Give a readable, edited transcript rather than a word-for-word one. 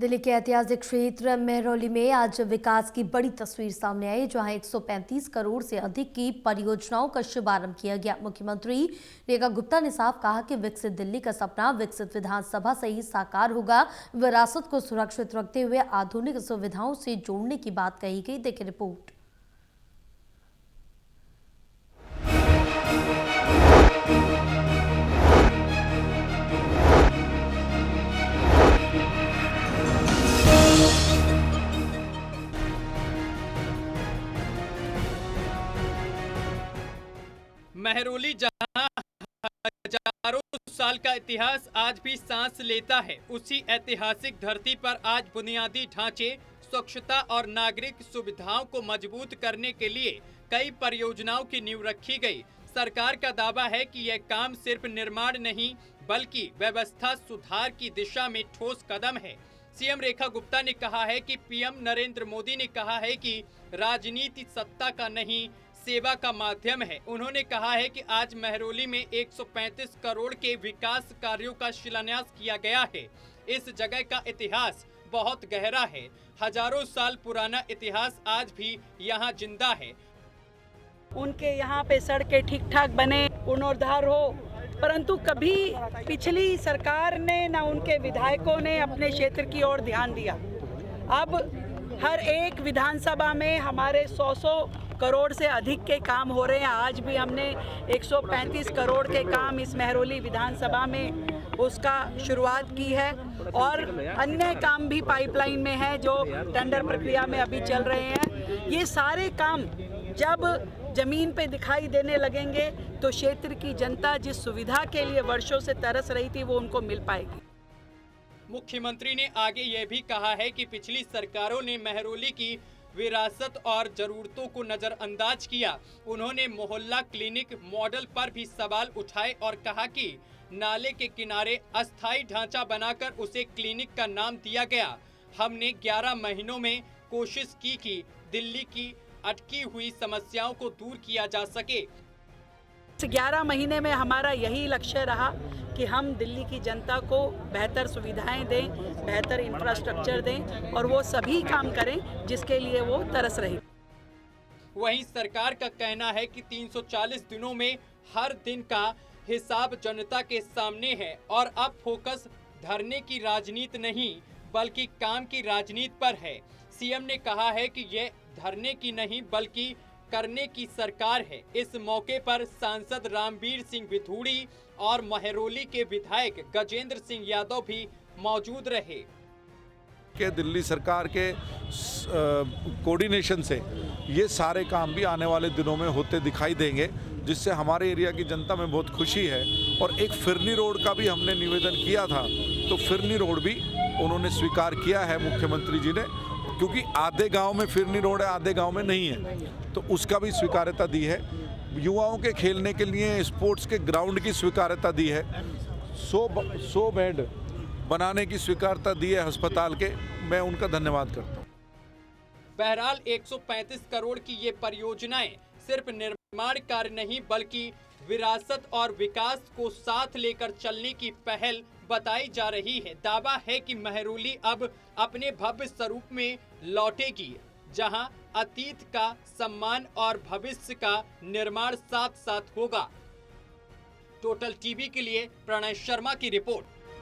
दिल्ली के ऐतिहासिक क्षेत्र मेहरौली में आज विकास की बड़ी तस्वीर सामने आई, जहां 135 करोड़ से अधिक की परियोजनाओं का शुभारंभ किया गया। मुख्यमंत्री रेखा गुप्ता ने साफ कहा कि विकसित दिल्ली का सपना विकसित विधानसभा से ही साकार होगा। विरासत को सुरक्षित रखते हुए आधुनिक सुविधाओं से जोड़ने की बात कही गई। देखिए रिपोर्ट। मेहरौली जहां हजारों साल का इतिहास आज भी सांस लेता है, उसी ऐतिहासिक धरती पर आज बुनियादी ढांचे, स्वच्छता और नागरिक सुविधाओं को मजबूत करने के लिए कई परियोजनाओं की नींव रखी गई। सरकार का दावा है कि यह काम सिर्फ निर्माण नहीं बल्कि व्यवस्था सुधार की दिशा में ठोस कदम है। सीएम रेखा गुप्ता ने कहा है कि पीएम नरेंद्र मोदी ने कहा है कि राजनीति सत्ता का नहीं सेवा का माध्यम है। उन्होंने कहा है कि आज मेहरौली में 135 करोड़ के विकास कार्यों का शिलान्यास किया गया है। इस जगह का इतिहास बहुत गहरा है। हजारों साल पुराना इतिहास आज भी यहाँ जिंदा है। उनके यहाँ पे सड़कें ठीक ठाक बने, पुनरुद्धार हो, परंतु कभी पिछली सरकार ने ना उनके विधायकों ने अपने क्षेत्र की ओर ध्यान दिया। अब हर एक विधानसभा में हमारे 100 करोड़ से अधिक के काम हो रहे हैं। आज भी हमने 135 करोड़ के काम इस मेहरौली विधानसभा में उसका शुरुआत की है और अन्य काम भी पाइपलाइन में है जो टेंडर प्रक्रिया में अभी चल रहे हैं। ये सारे काम जब जमीन पे दिखाई देने लगेंगे तो क्षेत्र की जनता जिस सुविधा के लिए वर्षों से तरस रही थी वो उनको मिल पाएगी। मुख्यमंत्री ने आगे ये भी कहा है कि पिछली सरकारों ने मेहरौली की विरासत और जरूरतों को नजरअंदाज किया। उन्होंने मोहल्ला क्लिनिक मॉडल पर भी सवाल उठाए और कहा कि नाले के किनारे अस्थायी ढांचा बनाकर उसे क्लिनिक का नाम दिया गया। हमने 11 महीनों में कोशिश की कि दिल्ली की अटकी हुई समस्याओं को दूर किया जा सके। 11 महीने में हमारा यही लक्ष्य रहा कि हम दिल्ली की जनता को बेहतर सुविधाएं दें, बेहतर इंफ्रास्ट्रक्चर दें और वो सभी काम करें जिसके लिए वो तरस रही। वहीं सरकार का कहना है कि 340 दिनों में हर दिन का हिसाब जनता के सामने है और अब फोकस धरने की राजनीति नहीं बल्कि काम की राजनीति पर है। सीएम ने कहा है कि यह धरने की नहीं बल्कि करने की सरकार है। इस मौके पर सांसद रामवीर सिंह विधूड़ी और मेहरौली के विधायक गजेंद्र सिंह यादव भी मौजूद रहे। के दिल्ली सरकार के कोऑर्डिनेशन से ये सारे काम भी आने वाले दिनों में होते दिखाई देंगे, जिससे हमारे एरिया की जनता में बहुत खुशी है। और एक फिरनी रोड का भी हमने निवेदन किया था, तो फिरनी रोड भी उन्होंने स्वीकार किया है मुख्यमंत्री जी ने, क्योंकि आधे गांव में फिरनी रोड है, आधे गांव में नहीं है, तो उसका भी स्वीकार्यता दी है। युवाओं के खेलने के लिए स्पोर्ट्स के ग्राउंड की स्वीकार्यता दी है। 100 बेड बनाने की स्वीकार्यता दी है अस्पताल के। मैं उनका धन्यवाद करता हूँ। बहरहाल 135 करोड़ की ये परियोजनाएं सिर्फ निर्माण कार्य नहीं बल्कि विरासत और विकास को साथ लेकर चलने की पहल बताई जा रही है। दावा है कि मेहरौली अब अपने भव्य स्वरूप में लौटेगी, जहां अतीत का सम्मान और भविष्य का निर्माण साथ साथ होगा। टोटल टीवी के लिए प्रणय शर्मा की रिपोर्ट।